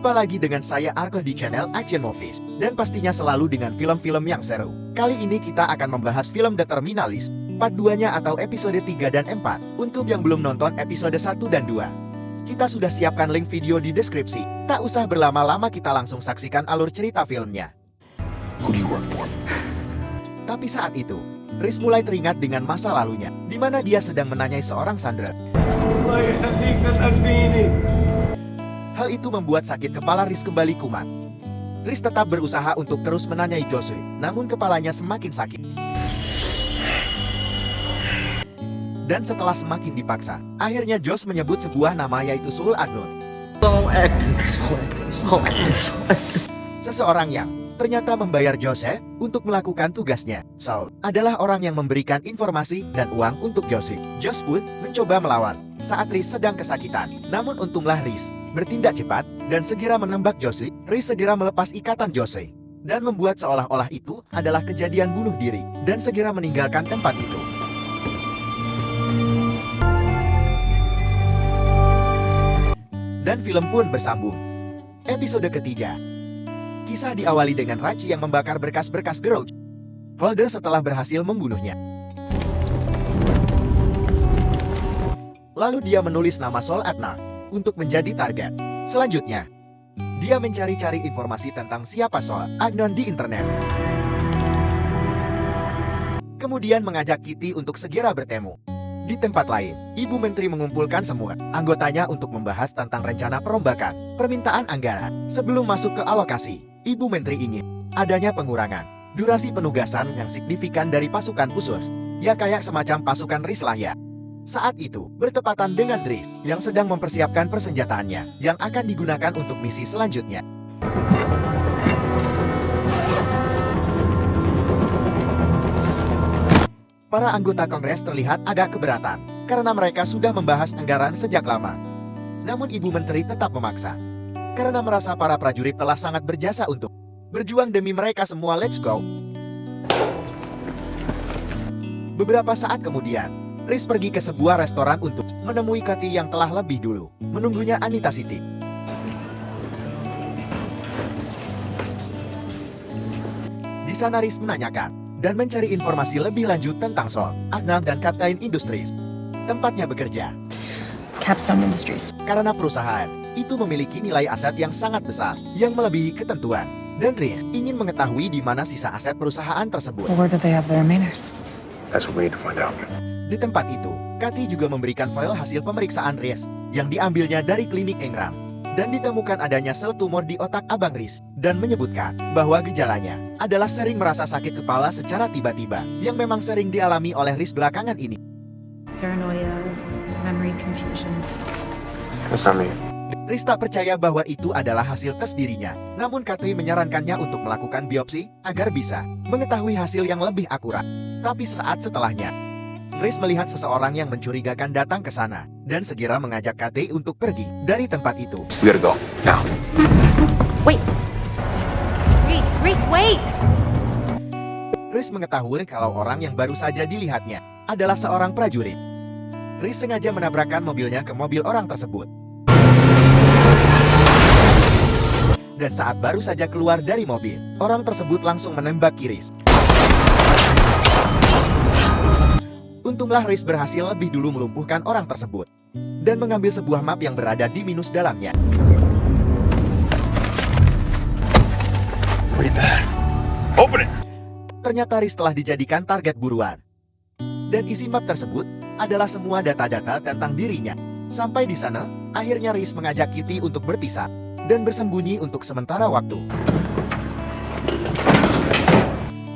Jumpa lagi dengan saya Arko di channel Action Movies. Dan pastinya selalu dengan film-film yang seru. Kali ini kita akan membahas film The Terminalist, part 2-nya atau episode 3 dan 4. Untuk yang belum nonton episode 1 dan 2, kita sudah siapkan link video di deskripsi. Tak usah berlama-lama, kita langsung saksikan alur cerita filmnya. Who do you work for? Tapi saat itu, Riz mulai teringat dengan masa lalunya, di mana dia sedang menanyai seorang Sandra. Hal itu membuat sakit kepala Riz kembali kumat. Riz tetap berusaha untuk terus menanyai Josie, namun kepalanya semakin sakit. Dan setelah semakin dipaksa, akhirnya Josh menyebut sebuah nama, yaitu Saul Agnon. Seseorang yang ternyata membayar Josie untuk melakukan tugasnya. Saul adalah orang yang memberikan informasi dan uang untuk Josie. Josh pun mencoba melawan saat Riz sedang kesakitan. Namun untunglah Riz bertindak cepat dan segera menembak Josie. Riz segera melepas ikatan Josie dan membuat seolah-olah itu adalah kejadian bunuh diri dan segera meninggalkan tempat itu. Dan film pun bersambung. Episode ketiga. Kisah diawali dengan Raj yang membakar berkas-berkas garage Holder setelah berhasil membunuhnya. Lalu dia menulis nama Saul Agnon untuk menjadi target. Selanjutnya, dia mencari-cari informasi tentang siapa Saul Agnon di internet. Kemudian mengajak Kitty untuk segera bertemu. Di tempat lain, Ibu Menteri mengumpulkan semua anggotanya untuk membahas tentang rencana perombakan permintaan anggaran. Sebelum masuk ke alokasi, Ibu Menteri ingin adanya pengurangan durasi penugasan yang signifikan dari pasukan khusus, ya kayak semacam pasukan Riz lah ya. Saat itu, bertepatan dengan Riz yang sedang mempersiapkan persenjataannya yang akan digunakan untuk misi selanjutnya. Para anggota Kongres terlihat agak keberatan karena mereka sudah membahas anggaran sejak lama. Namun Ibu Menteri tetap memaksa karena merasa para prajurit telah sangat berjasa untuk berjuang demi mereka semua. Let's go. Beberapa saat kemudian, Riz pergi ke sebuah restoran untuk menemui Kathy yang telah lebih dulu menunggunya Anita City. Di sana Riz menanyakan dan mencari informasi lebih lanjut tentang Saul Agnon dan Capstone Industries, tempatnya bekerja. Capstone Industries. Karena perusahaan itu memiliki nilai aset yang sangat besar yang melebihi ketentuan, dan Riz ingin mengetahui di mana sisa aset perusahaan tersebut. Where do they have their remainder? That's what we need to find out. Di tempat itu, Kathy juga memberikan file hasil pemeriksaan Riz yang diambilnya dari klinik Engram, dan ditemukan adanya sel tumor di otak abang Riz, dan menyebutkan bahwa gejalanya adalah sering merasa sakit kepala secara tiba-tiba yang memang sering dialami oleh Riz belakangan ini. Paranoia, memory confusion. That's not me. Riz tak percaya bahwa itu adalah hasil tes dirinya, namun Kathy menyarankannya untuk melakukan biopsi agar bisa mengetahui hasil yang lebih akurat. Tapi saat setelahnya, Riz melihat seseorang yang mencurigakan datang ke sana dan segera mengajak Kathy untuk pergi dari tempat itu. We gotta go now. Wait! Reese, wait! Riz mengetahui kalau orang yang baru saja dilihatnya adalah seorang prajurit. Riz sengaja menabrakkan mobilnya ke mobil orang tersebut. Dan saat baru saja keluar dari mobil, orang tersebut langsung menembak Riz. Untunglah Riz berhasil lebih dulu melumpuhkan orang tersebut dan mengambil sebuah map yang berada di minus dalamnya. Read that. Open it. Ternyata Riz telah dijadikan target buruan. Dan isi map tersebut adalah semua data-data tentang dirinya. Sampai di sana, akhirnya Riz mengajak Kitty untuk berpisah dan bersembunyi untuk sementara waktu.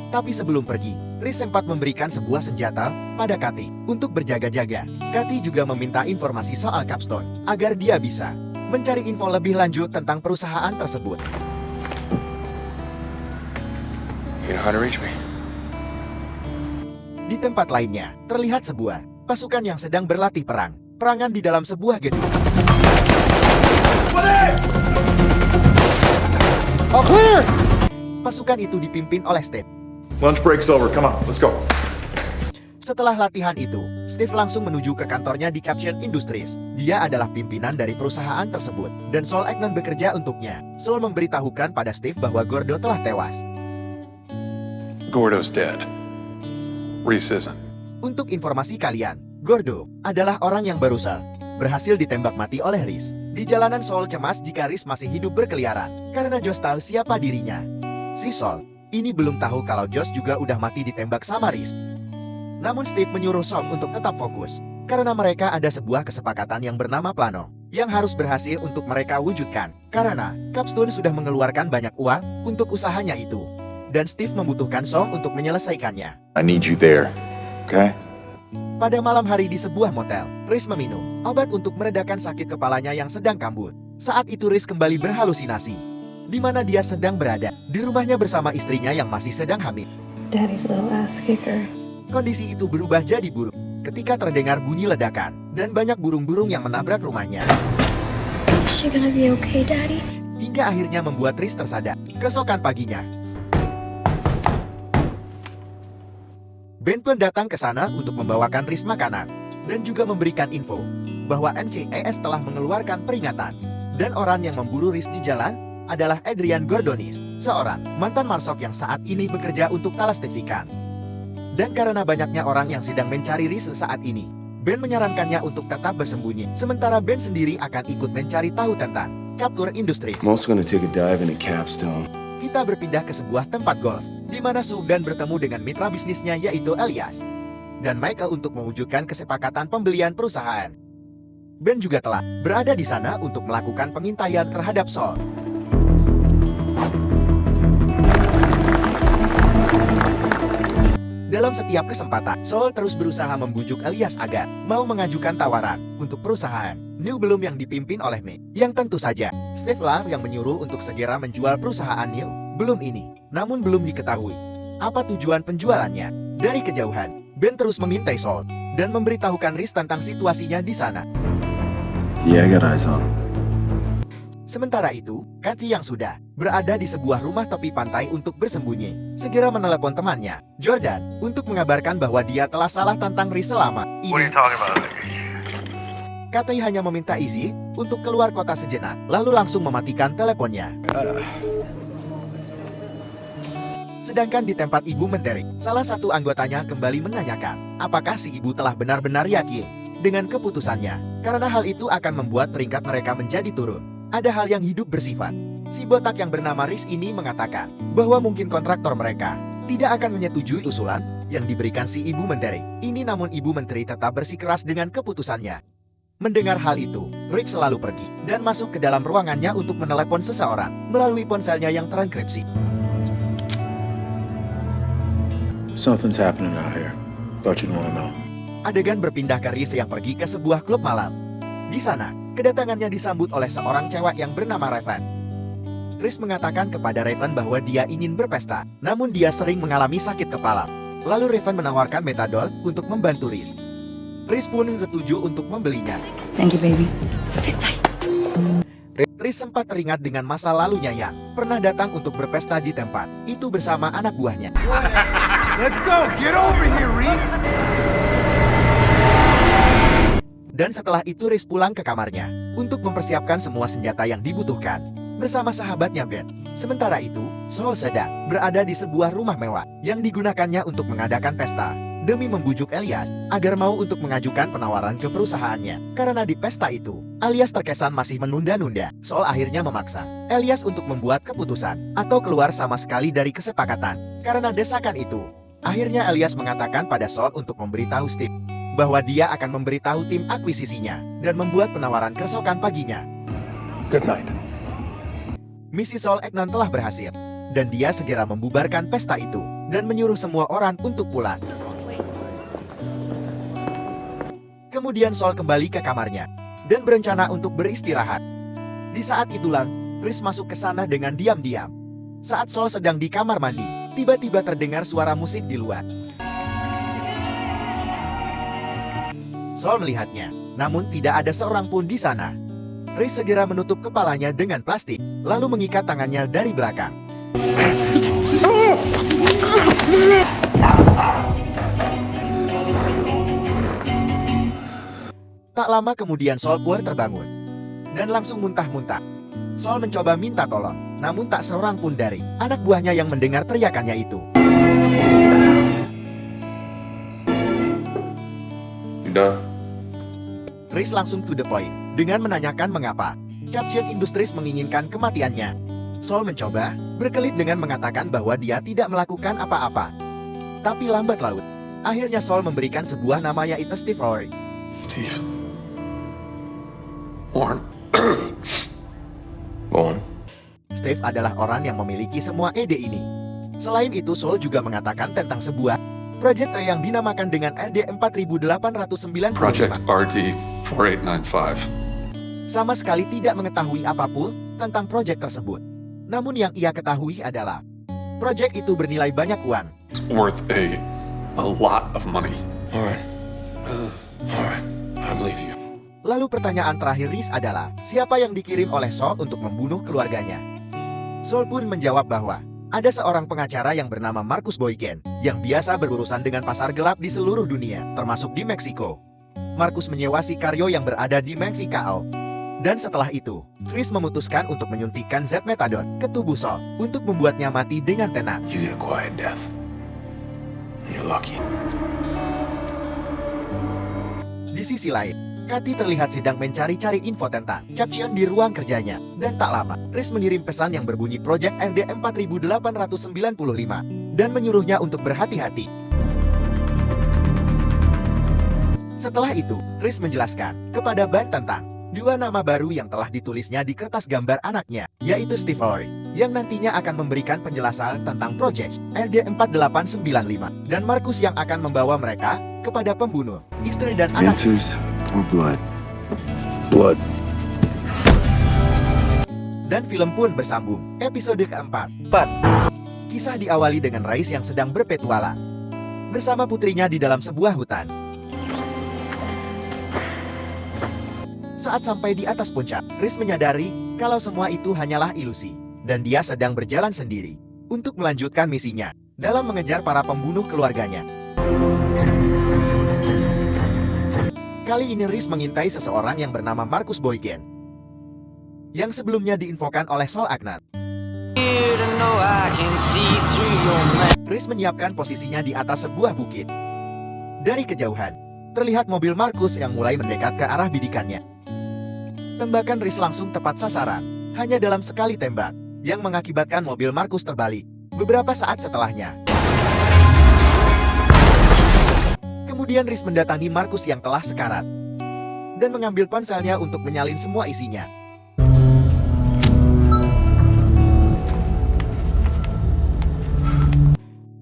Tapi sebelum pergi, Riz sempat memberikan sebuah senjata pada Kathy untuk berjaga-jaga. Kathy juga meminta informasi soal Capstone agar dia bisa mencari info lebih lanjut tentang perusahaan tersebut. You know how to reach me. Di tempat lainnya, terlihat sebuah pasukan yang sedang berlatih perangan di dalam sebuah gedung. All clear! Pasukan itu dipimpin oleh Steve. Lunch break's over. Come on, let's go. Setelah latihan itu, Steve langsung menuju ke kantornya di Caption Industries. Dia adalah pimpinan dari perusahaan tersebut, dan Saul Agnon bekerja untuknya. Saul memberitahukan pada Steve bahwa Gordo telah tewas. Gordo's dead. Reese isn't. Untuk informasi kalian, Gordo adalah orang yang barusan berhasil ditembak mati oleh Reese. Di jalanan, Saul cemas jika Reese masih hidup berkeliaran, karena Josh tahu siapa dirinya. Si Saul ini belum tahu kalau Josh juga udah mati ditembak sama Reese. Namun Steve menyuruh Saul untuk tetap fokus, karena mereka ada sebuah kesepakatan yang bernama plano, yang harus berhasil untuk mereka wujudkan, karena Capstone sudah mengeluarkan banyak uang untuk usahanya itu. Dan Steve membutuhkan Saul untuk menyelesaikannya. I need you there, okay? Pada malam hari di sebuah motel, Reese meminum obat untuk meredakan sakit kepalanya yang sedang kambuh. Saat itu Reese kembali berhalusinasi, di mana dia sedang berada di rumahnya bersama istrinya yang masih sedang hamil. Daddy's little ass kicker. Kondisi itu berubah jadi buruk ketika terdengar bunyi ledakan dan banyak burung-burung yang menabrak rumahnya. Is she gonna be okay, Daddy? Hingga akhirnya membuat Reese tersadar. Keesokan paginya, Ben pun datang ke sana untuk membawakan Reese makanan dan juga memberikan info bahwa NCIS telah mengeluarkan peringatan, dan orang yang memburu Reese di jalan adalah Adrian Gordonis, seorang mantan marsok yang saat ini bekerja untuk Talas Textikan. Dan karena banyaknya orang yang sedang mencari Reese saat ini, Ben menyarankannya untuk tetap bersembunyi, sementara Ben sendiri akan ikut mencari tahu tentang Capture Industries. I'm also gonna take a dive into Capstone. Kita berpindah ke sebuah tempat golf, di mana Sugdan bertemu dengan mitra bisnisnya yaitu Elias dan Michael untuk mewujudkan kesepakatan pembelian perusahaan. Ben juga telah berada di sana untuk melakukan pengintaian terhadap Saul. Dalam setiap kesempatan, Saul terus berusaha membujuk Elias agar mau mengajukan tawaran untuk perusahaan New Bloom yang dipimpin oleh May. Yang tentu saja, Steve lah yang menyuruh untuk segera menjual perusahaan New Bloom ini. Namun belum diketahui apa tujuan penjualannya. Dari kejauhan, Ben terus mengintai Saul dan memberitahukan Reese tentang situasinya di sana. Yeah, I got eyes on him. Sementara itu, Kathy yang sudah berada di sebuah rumah tepi pantai untuk bersembunyi, segera menelepon temannya, Jordan, untuk mengabarkan bahwa dia telah salah tentang Reese selama ini. Kathy hanya meminta izin untuk keluar kota sejenak, lalu langsung mematikan teleponnya. Sedangkan di tempat Ibu Menteri, salah satu anggotanya kembali menanyakan, apakah si ibu telah benar-benar yakin dengan keputusannya, karena hal itu akan membuat peringkat mereka menjadi turun. Ada hal yang hidup bersifat. Si botak yang bernama Reese ini mengatakan bahwa mungkin kontraktor mereka tidak akan menyetujui usulan yang diberikan si Ibu Menteri ini, namun Ibu Menteri tetap bersikeras dengan keputusannya. Mendengar hal itu, Rick selalu pergi dan masuk ke dalam ruangannya untuk menelepon seseorang melalui ponselnya yang terenkripsi. Something's happening out here. Thought you'd wanna know. Adegan berpindah ke Reese yang pergi ke sebuah klub malam. Di sana, kedatangannya disambut oleh seorang cewek yang bernama Raven. Reese mengatakan kepada Raven bahwa dia ingin berpesta, namun dia sering mengalami sakit kepala. Lalu Raven menawarkan metadol untuk membantu Reese. Reese pun setuju untuk membelinya. Thank you, baby. Sit tight. Reese sempat teringat dengan masa lalunya yang pernah datang untuk berpesta di tempat itu bersama anak buahnya. Let's go! Get over here, Reese! Dan setelah itu Reese pulang ke kamarnya untuk mempersiapkan semua senjata yang dibutuhkan bersama sahabatnya Ben. Sementara itu, Saul sedang berada di sebuah rumah mewah yang digunakannya untuk mengadakan pesta demi membujuk Elias agar mau untuk mengajukan penawaran ke perusahaannya. Karena di pesta itu, Elias terkesan masih menunda-nunda. Saul akhirnya memaksa Elias untuk membuat keputusan atau keluar sama sekali dari kesepakatan. Karena desakan itu, akhirnya Elias mengatakan pada Saul untuk memberitahu Steve bahwa dia akan memberitahu tim akuisisinya dan membuat penawaran keesokan paginya. Good night. Misi Saul Agnon telah berhasil, dan dia segera membubarkan pesta itu dan menyuruh semua orang untuk pulang. Kemudian Saul kembali ke kamarnya dan berencana untuk beristirahat. Di saat itulah, Reese masuk ke sana dengan diam-diam. Saat Saul sedang di kamar mandi, tiba-tiba terdengar suara musik di luar. Saul melihatnya, namun tidak ada seorang pun di sana. Reese segera menutup kepalanya dengan plastik, lalu mengikat tangannya dari belakang. Tak lama kemudian Saul pun terbangun dan langsung muntah-muntah. Saul mencoba minta tolong, namun tak seorang pun dari anak buahnya yang mendengar teriakannya itu. You done? Reese langsung to the point dengan menanyakan mengapa Chapchion Industries menginginkan kematiannya. Saul mencoba berkelit dengan mengatakan bahwa dia tidak melakukan apa-apa. Tapi lambat laun, akhirnya Saul memberikan sebuah nama yaitu Steve Rory. Steve. Warren. Bowen. Steve adalah orang yang memiliki semua ide ini. Selain itu, Saul juga mengatakan tentang sebuah proyek yang dinamakan dengan RD 4895. Project RD 4895. Sama sekali tidak mengetahui apapun tentang proyek tersebut. Namun yang ia ketahui adalah proyek itu bernilai banyak uang. It's worth a lot of money. All right, I believe you. Lalu pertanyaan terakhir Reese adalah, siapa yang dikirim oleh Saul untuk membunuh keluarganya? Saul pun menjawab bahwa ada seorang pengacara yang bernama Marcus Boykin yang biasa berurusan dengan pasar gelap di seluruh dunia, termasuk di Meksiko. Marcus menyewa Sicario yang berada di Meksiko. Dan setelah itu, Reese memutuskan untuk menyuntikkan zat metadon ke tubuh Saul untuk membuatnya mati dengan tenang. You get a quiet death. You're lucky. Di sisi lain, Kathy terlihat sedang mencari-cari info tentang Chapchion di ruang kerjanya. Dan tak lama, Reese mengirim pesan yang berbunyi Project RD 4895 dan menyuruhnya untuk berhati-hati. Setelah itu, Reese menjelaskan kepada Ban tentang dua nama baru yang telah ditulisnya di kertas gambar anaknya, yaitu Steve Rory, yang nantinya akan memberikan penjelasan tentang Project RD 4895, dan Marcus yang akan membawa mereka kepada pembunuh, istri dan anak. Answers or blood? Blood. Dan film pun bersambung. Episode keempat. Kisah diawali dengan Rais yang sedang berpetualang bersama putrinya di dalam sebuah hutan. Saat sampai di atas puncak, Reese menyadari kalau semua itu hanyalah ilusi, dan dia sedang berjalan sendiri untuk melanjutkan misinya dalam mengejar para pembunuh keluarganya. Kali ini Reese mengintai seseorang yang bernama Marcus Boykin, yang sebelumnya diinfokan oleh Saul Agnan. Reese menyiapkan posisinya di atas sebuah bukit. Dari kejauhan, terlihat mobil Marcus yang mulai mendekat ke arah bidikannya. Tembakan Reese langsung tepat sasaran, hanya dalam sekali tembak, yang mengakibatkan mobil Marcus terbalik beberapa saat setelahnya. Kemudian Reese mendatangi Marcus yang telah sekarat dan mengambil ponselnya untuk menyalin semua isinya.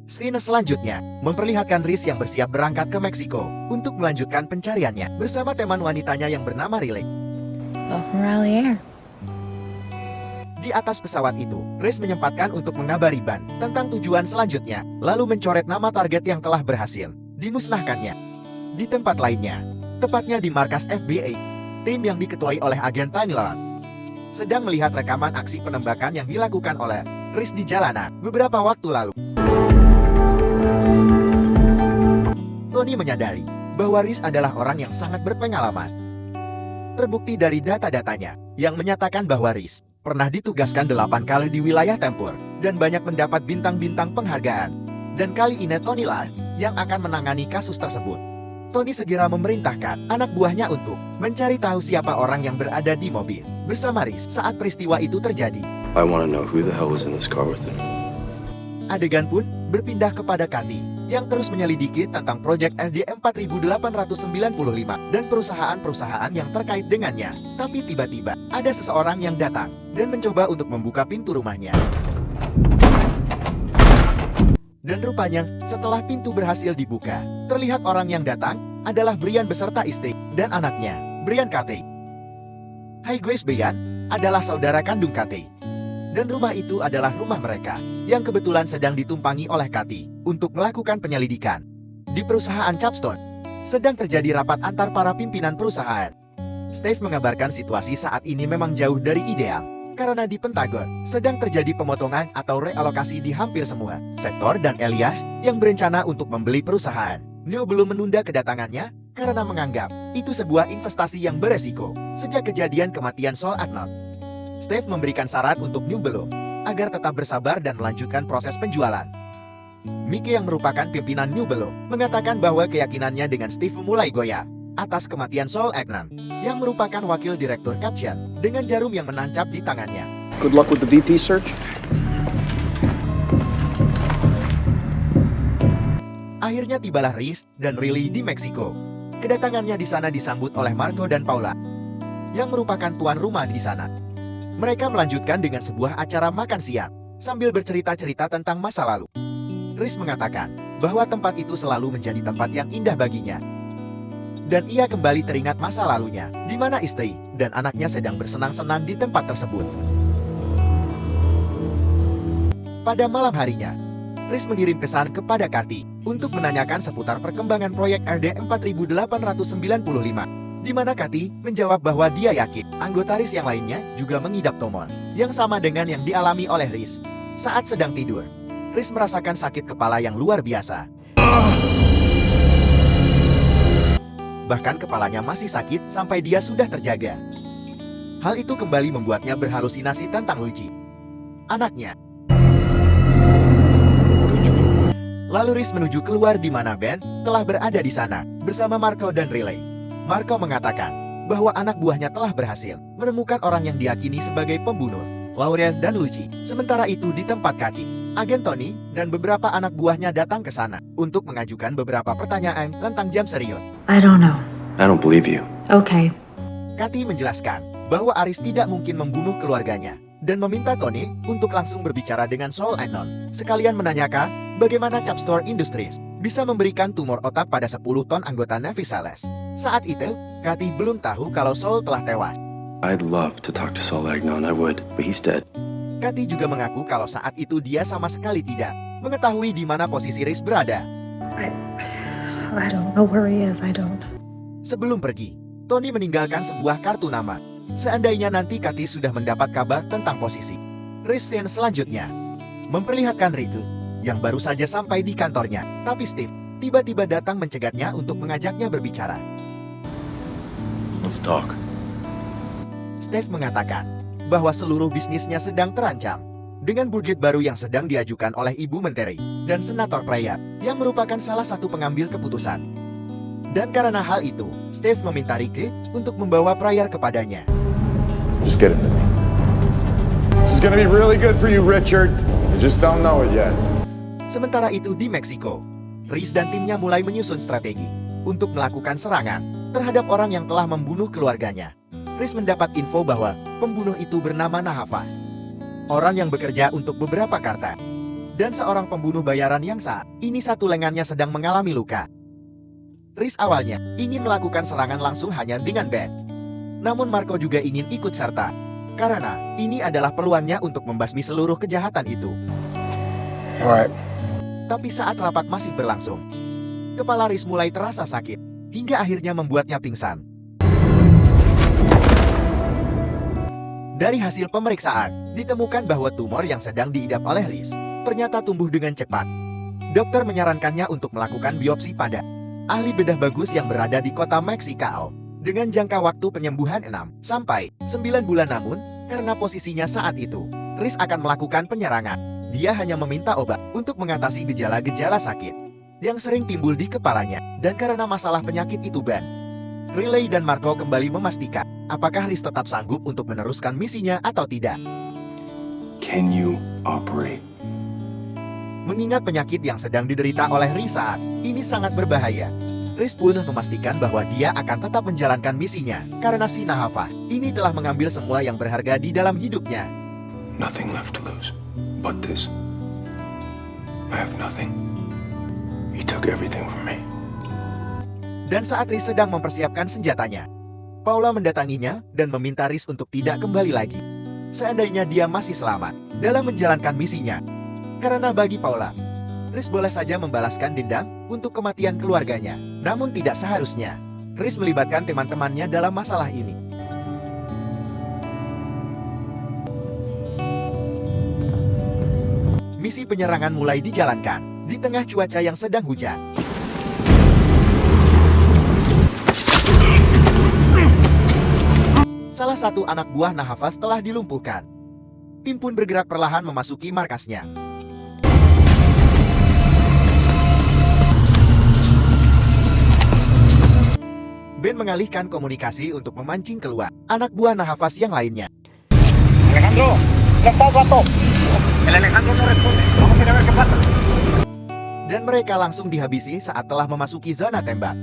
Scene selanjutnya memperlihatkan Reese yang bersiap berangkat ke Meksiko untuk melanjutkan pencariannya bersama teman wanitanya yang bernama Riley. Welcome Rally Air. Di atas pesawat itu, Reese menyempatkan untuk mengabari Ban tentang tujuan selanjutnya, lalu mencoret nama target yang telah berhasil dimusnahkannya. Di tempat lainnya, tepatnya di markas FBI, tim yang diketuai oleh agen Tiny Lord sedang melihat rekaman aksi penembakan yang dilakukan oleh Reese di jalanan beberapa waktu lalu. Tony menyadari bahwa Reese adalah orang yang sangat berpengalaman. Terbukti dari data-datanya yang menyatakan bahwa Reese pernah ditugaskan 8 kali di wilayah tempur dan banyak mendapat bintang-bintang penghargaan. Dan kali ini Tony lah yang akan menangani kasus tersebut. Tony segera memerintahkan anak buahnya untuk mencari tahu siapa orang yang berada di mobil bersama Reese saat peristiwa itu terjadi. I want to know who the hell was in this car with him. Adegan pun berpindah kepada Kathy yang terus menyelidiki tentang proyek RD 4895 dan perusahaan-perusahaan yang terkait dengannya. Tapi tiba-tiba ada seseorang yang datang dan mencoba untuk membuka pintu rumahnya. Dan rupanya setelah pintu berhasil dibuka, terlihat orang yang datang adalah Brian beserta istri dan anaknya, Brian Kathy. Hai Grace, Brian adalah saudara kandung Kathy. Dan rumah itu adalah rumah mereka, yang kebetulan sedang ditumpangi oleh Kathy untuk melakukan penyelidikan. Di perusahaan Chapstone, sedang terjadi rapat antar para pimpinan perusahaan. Steve mengabarkan situasi saat ini memang jauh dari ideal, karena di Pentagon sedang terjadi pemotongan atau realokasi di hampir semua sektor dan Elias yang berencana untuk membeli perusahaan. Neo belum menunda kedatangannya karena menganggap itu sebuah investasi yang beresiko. Sejak kejadian kematian Saul Agnon, Steve memberikan syarat untuk New Below agar tetap bersabar dan melanjutkan proses penjualan. Mickey yang merupakan pimpinan New Below mengatakan bahwa keyakinannya dengan Steve mulai goyah atas kematian Saul Agnon, yang merupakan wakil direktur Caption, dengan jarum yang menancap di tangannya. Good luck with the VP search. Akhirnya tibalah Reese dan Riley di Meksiko. Kedatangannya di sana disambut oleh Marco dan Paula, yang merupakan tuan rumah di sana. Mereka melanjutkan dengan sebuah acara makan siang, sambil bercerita-cerita tentang masa lalu. Reese mengatakan bahwa tempat itu selalu menjadi tempat yang indah baginya. Dan ia kembali teringat masa lalunya, di mana istri dan anaknya sedang bersenang-senang di tempat tersebut. Pada malam harinya, Reese mengirim pesan kepada Kathy untuk menanyakan seputar perkembangan proyek RD 4895, di mana Kathy menjawab bahwa dia yakin anggota Reese yang lainnya juga mengidap tumor yang sama dengan yang dialami oleh Reese. Saat sedang tidur, Reese merasakan sakit kepala yang luar biasa. Bahkan kepalanya masih sakit sampai dia sudah terjaga. Hal itu kembali membuatnya berhalusinasi tentang Luigi, anaknya. Lalu Reese menuju keluar di mana Ben telah berada di sana bersama Marco dan Riley. Marco mengatakan bahwa anak buahnya telah berhasil menemukan orang yang diyakini sebagai pembunuh Lauren dan Luigi. Sementara itu di tempat Kathy, agen Tony dan beberapa anak buahnya datang ke sana untuk mengajukan beberapa pertanyaan tentang jam serius. I don't know. I don't believe you. Okay. Kathy menjelaskan bahwa Aris tidak mungkin membunuh keluarganya dan meminta Tony untuk langsung berbicara dengan Saul Agnon, sekalian menanyakan bagaimana Chapstore Industries bisa memberikan tumor otak pada 10 ton anggota Navy Seals. Saat itu, Kathy belum tahu kalau Saul telah tewas. I'd love to talk to Saul Agnon, I would, but he's dead. Kathy juga mengaku kalau saat itu dia sama sekali tidak mengetahui di mana posisi Reese berada. I don't know where he is. I don't. Sebelum pergi, Tony meninggalkan sebuah kartu nama. Seandainya nanti Kathy sudah mendapat kabar tentang posisi Reese scene selanjutnya, memperlihatkan Riku yang baru saja sampai di kantornya. Tapi Steve tiba-tiba datang mencegatnya untuk mengajaknya berbicara. Let's talk. Steve mengatakan bahwa seluruh bisnisnya sedang terancam dengan budget baru yang sedang diajukan oleh Ibu Menteri dan Senator Pryor yang merupakan salah satu pengambil keputusan. Dan karena hal itu, Steve meminta Ricky untuk membawa Pryor kepadanya. Just get it to me. This is gonna be really good for you, Richard. You just don't know it yet. Sementara itu di Meksiko, Reese dan timnya mulai menyusun strategi untuk melakukan serangan terhadap orang yang telah membunuh keluarganya. Reese mendapat info bahwa pembunuh itu bernama Nahafas, orang yang bekerja untuk beberapa kartel, dan seorang pembunuh bayaran yang saat ini satu lengannya sedang mengalami luka. Reese awalnya ingin melakukan serangan langsung hanya dengan Ben. Namun Marco juga ingin ikut serta, karena ini adalah peluangnya untuk membasmi seluruh kejahatan itu. Alright. Tapi saat rapat masih berlangsung, kepala Reese mulai terasa sakit, hingga akhirnya membuatnya pingsan. Dari hasil pemeriksaan, ditemukan bahwa tumor yang sedang diidap oleh Reese ternyata tumbuh dengan cepat. Dokter menyarankannya untuk melakukan biopsi pada ahli bedah bagus yang berada di kota Meksiko, dengan jangka waktu penyembuhan 6 sampai 9 bulan. Namun, karena posisinya saat itu, Reese akan melakukan penyerangan. Dia hanya meminta obat untuk mengatasi gejala-gejala sakit yang sering timbul di kepalanya. Dan karena masalah penyakit itu Ben, Riley dan Marco kembali memastikan apakah Reese tetap sanggup untuk meneruskan misinya atau tidak. Can you operate? Mengingat penyakit yang sedang diderita oleh Reese saat ini sangat berbahaya, Reese pun memastikan bahwa dia akan tetap menjalankan misinya karena si Nahafas ini telah mengambil semua yang berharga di dalam hidupnya. Nothing left to lose but this. I have nothing. He took everything from me. Dan saat Reese sedang mempersiapkan senjatanya, Paula mendatanginya dan meminta Reese untuk tidak kembali lagi seandainya dia masih selamat dalam menjalankan misinya. Karena bagi Paula, Reese boleh saja membalaskan dendam untuk kematian keluarganya. Namun tidak seharusnya Reese melibatkan teman-temannya dalam masalah ini. Misi penyerangan mulai dijalankan di tengah cuaca yang sedang hujan. salah satu anak buah Nahafas telah dilumpuhkan. Tim pun bergerak perlahan memasuki markasnya. Ben mengalihkan komunikasi untuk memancing keluar anak buah Nahafas yang lainnya. Alejandro, vato. El Alejandro no responde. Vamos a ir a ver qué pasa. Dan mereka langsung dihabisi saat telah memasuki zona tembak.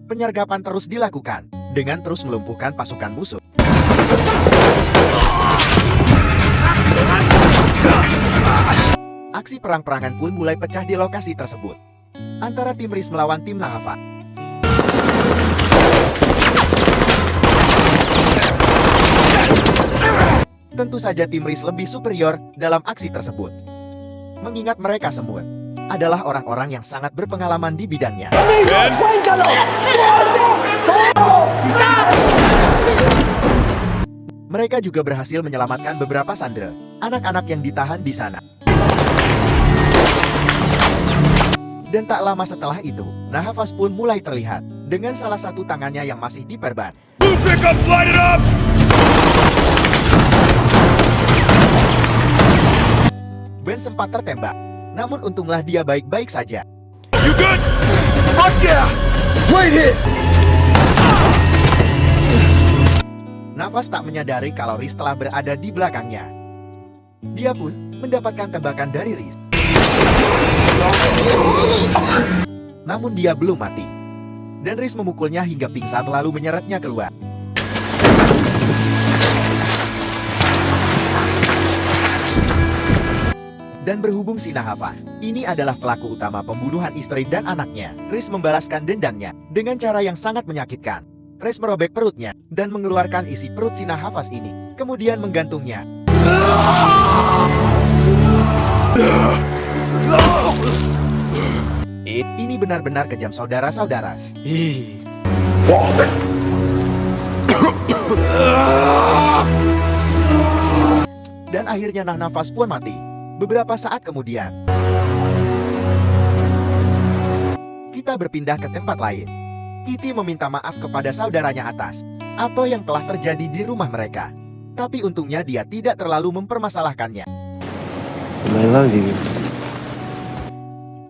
Penyergapan terus dilakukan dengan terus melumpuhkan pasukan musuh. Aksi perang-perangan pun mulai pecah di lokasi tersebut antara tim Riz melawan tim Nahafas. Tentu saja tim Riz lebih superior dalam aksi tersebut, mengingat mereka semua adalah orang-orang yang sangat berpengalaman di bidangnya. Mereka juga berhasil menyelamatkan beberapa sandera anak-anak yang ditahan di sana. Dan tak lama setelah itu, Nahafas pun mulai terlihat dengan salah satu tangannya yang masih diperban. Ben sempat tertembak, namun untunglah dia baik-baik saja. You good? Fuck yeah! Great hit! Nahafas tak menyadari kalau Riz telah berada di belakangnya. Dia pun mendapatkan tembakan dari Riz. Namun dia belum mati. Dan Riz memukulnya hingga pingsan lalu menyeretnya keluar. Dan berhubung si Nahafas ini adalah pelaku utama pembunuhan istri dan anaknya, Riz membalaskan dendamnya dengan cara yang sangat menyakitkan. Riz merobek perutnya dan mengeluarkan isi perut si Nahafas ini, kemudian menggantungnya. Ini benar-benar kejam saudara-saudara. Dan akhirnya Nahafas pun mati. Beberapa saat kemudian, kita berpindah ke tempat lain. Kitty meminta maaf kepada saudaranya atas apa yang telah terjadi di rumah mereka. Tapi untungnya dia tidak terlalu mempermasalahkannya. I love you.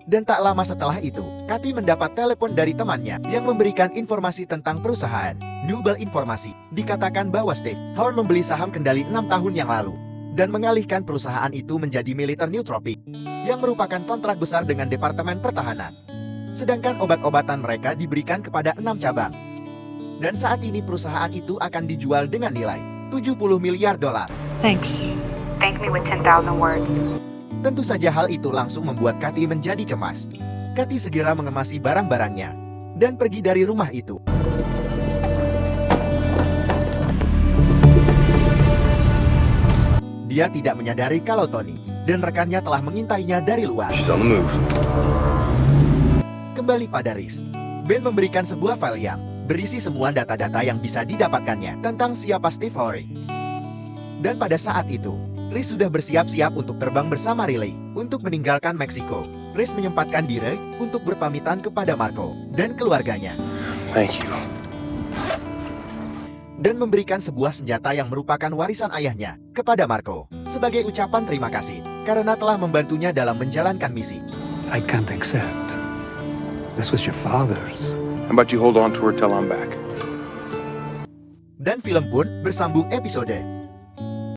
Dan tak lama setelah itu, Kathy mendapat telepon dari temannya yang memberikan informasi tentang perusahaan Nubel Informasi. Dikatakan bahwa Steve Horn membeli saham kendali 6 tahun yang lalu dan mengalihkan perusahaan itu menjadi militer Nootropic yang merupakan kontrak besar dengan Departemen Pertahanan. Sedangkan obat-obatan mereka diberikan kepada 6 cabang. Dan saat ini perusahaan itu akan dijual dengan nilai $70 miliar. Thanks. Thank me with 10,000 words. Tentu saja hal itu langsung membuat Kathy menjadi cemas. Kathy segera mengemasi barang-barangnya dan pergi dari rumah itu. Dia tidak menyadari kalau Tony dan rekannya telah mengintainya dari luar. She's on the move. Kembali pada Riz, Ben memberikan sebuah file yang berisi semua data-data yang bisa didapatkannya tentang siapa Steve Horry. Dan pada saat itu, Riz sudah bersiap-siap untuk terbang bersama Riley untuk meninggalkan Meksiko. Riz menyempatkan diri untuk berpamitan kepada Marco dan keluarganya. Thank you. Dan memberikan sebuah senjata yang merupakan warisan ayahnya kepada Marco sebagai ucapan terima kasih karena telah membantunya dalam menjalankan misi. I can't accept. This was your father's. How about you hold on to her till I'm back? Dan film pun bersambung episode